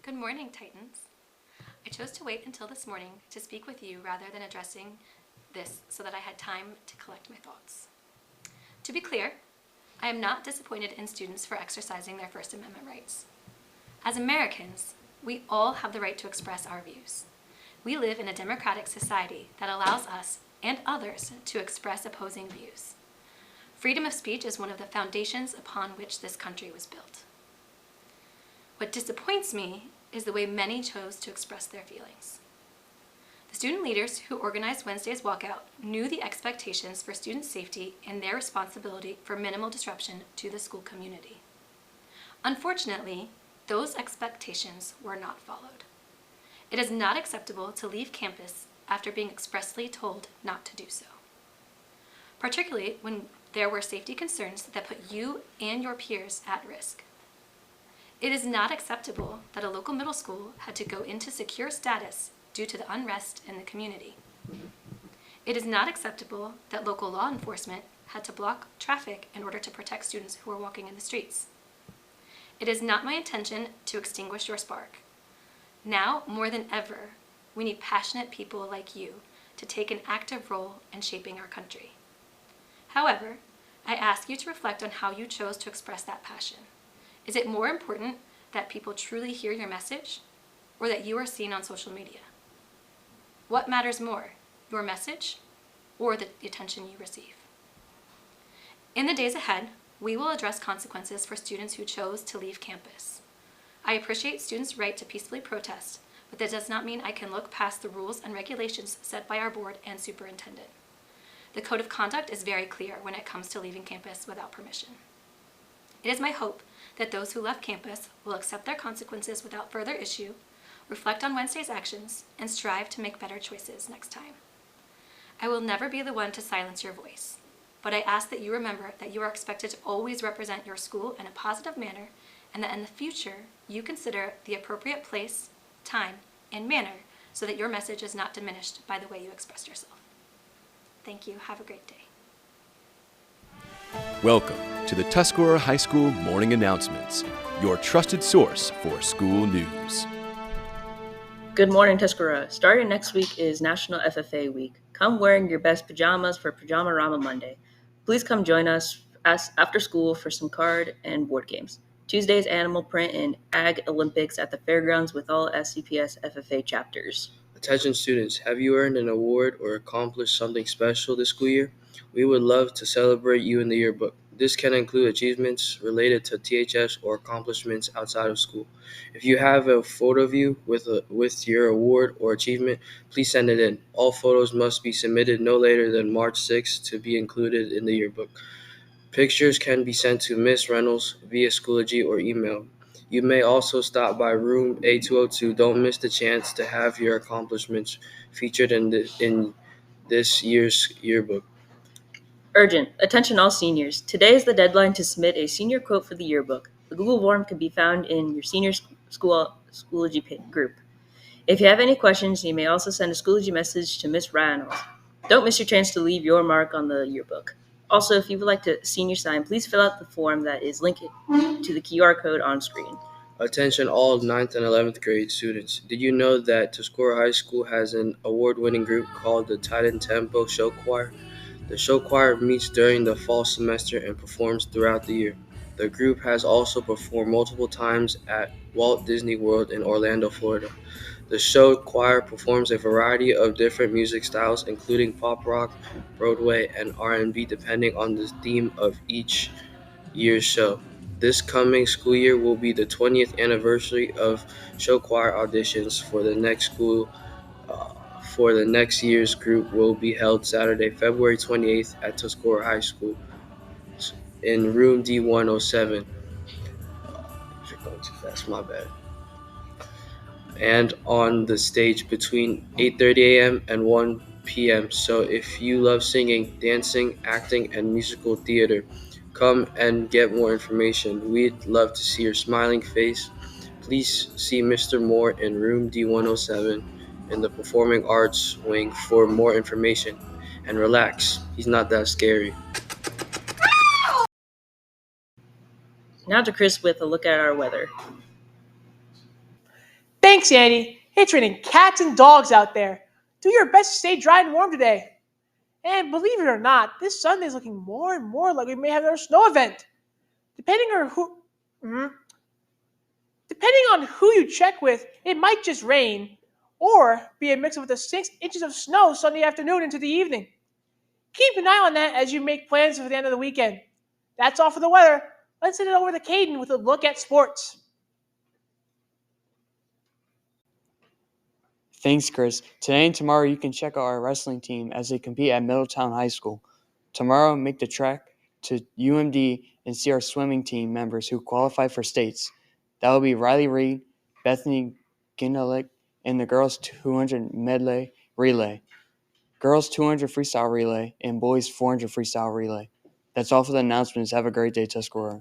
Good morning, Titans. I chose to wait until this morning to speak with you rather than addressing this so that I had time to collect my thoughts. To be clear, I am not disappointed in students for exercising their First Amendment rights. As Americans, we all have the right to express our views. We live in a democratic society that allows us and others to express opposing views. Freedom of speech is one of the foundations upon which this country was built. What disappoints me is the way many chose to express their feelings. The student leaders who organized Wednesday's walkout knew the expectations for student safety and their responsibility for minimal disruption to the school community. Unfortunately, those expectations were not followed. It is not acceptable to leave campus after being expressly told not to do so, particularly when there were safety concerns that put you and your peers at risk. It is not acceptable that a local middle school had to go into secure status due to the unrest in the community. It is not acceptable that local law enforcement had to block traffic in order to protect students who were walking in the streets. It is not my intention to extinguish your spark. Now, more than ever, we need passionate people like you to take an active role in shaping our country. However, I ask you to reflect on how you chose to express that passion. Is it more important that people truly hear your message or that you are seen on social media? What matters more, your message or the attention you receive? In the days ahead, we will address consequences for students who chose to leave campus. I appreciate students' right to peacefully protest, but that does not mean I can look past the rules and regulations set by our board and superintendent. The code of conduct is very clear when it comes to leaving campus without permission. It is my hope that those who left campus will accept their consequences without further issue, reflect on Wednesday's actions, and strive to make better choices next time. I will never be the one to silence your voice, but I ask that you remember that you are expected to always represent your school in a positive manner, and that in the future you consider the appropriate place, time, and manner so that your message is not diminished by the way you expressed yourself. Thank you. Have a great day. Welcome to the Tuscarora High School Morning Announcements, your trusted source for school news. Good morning, Tuscarora. Starting next week is National FFA Week. Come wearing your best pajamas for Pajama-Rama Monday. Please come join us after school for some card and board games. Tuesday's Animal Print and Ag Olympics at the fairgrounds with all SCPS FFA chapters. Attention students, have you earned an award or accomplished something special this school year? We would love to celebrate you in the yearbook. This can include achievements related to THS or accomplishments outside of school. If you have a photo of you with your award or achievement, please send it in. All photos must be submitted no later than March 6th to be included in the yearbook. Pictures can be sent to Ms. Reynolds via Schoology or email. You may also stop by room A202. Don't miss the chance to have your accomplishments featured in this year's yearbook. Urgent. Attention all seniors. Today is the deadline to submit a senior quote for the yearbook. The Google form can be found in your senior Schoology group. If you have any questions, you may also send a Schoology message to Ms. Reynolds. Don't miss your chance to leave your mark on the yearbook. Also, if you would like to senior sign, please fill out the form that is linked to the QR code on screen. Attention all 9th and 11th grade students. Did you know that Tuscarora High School has an award-winning group called the Titan Tempo Show Choir? The show choir meets during the fall semester and performs throughout the year. The group has also performed multiple times at Walt Disney World in Orlando, Florida. The show choir performs a variety of different music styles, including pop rock, Broadway, and R&B, depending on the theme of each year's show. This coming school year will be the 20th anniversary of show choir auditions for the next year's group will be held Saturday, February 28th at Tuscarora High School in room D107. You're going too fast, my bad. And on the stage between 8:30 a.m. and 1 p.m. So if you love singing, dancing, acting, and musical theater, come and get more information. We'd love to see your smiling face. Please see Mr. Moore in room D107 in the Performing Arts Wing for more information. And relax, he's not that scary. Now to Chris with a look at our weather. Thanks, Andy. It's raining cats and dogs out there. Do your best to stay dry and warm today. And believe it or not, this Sunday is looking more and more like we may have our snow event. Depending on who, Mhm. Depending on who you check with, it might just rain, or be a mix of the 6 inches of snow Sunday afternoon into the evening. Keep an eye on that as you make plans for the end of the weekend. That's all for the weather. Let's send it over to Caden with a look at sports. Thanks, Chris. Today and tomorrow you can check out our wrestling team as they compete at Middletown High School. Tomorrow, make the trek to UMD and see our swimming team members who qualify for states. That will be Riley Reed, Bethany Gindelich, and the girls 200 medley relay, girls 200 freestyle relay, and boys 400 freestyle relay. That's all for the announcements. Have a great day, Tuscarora.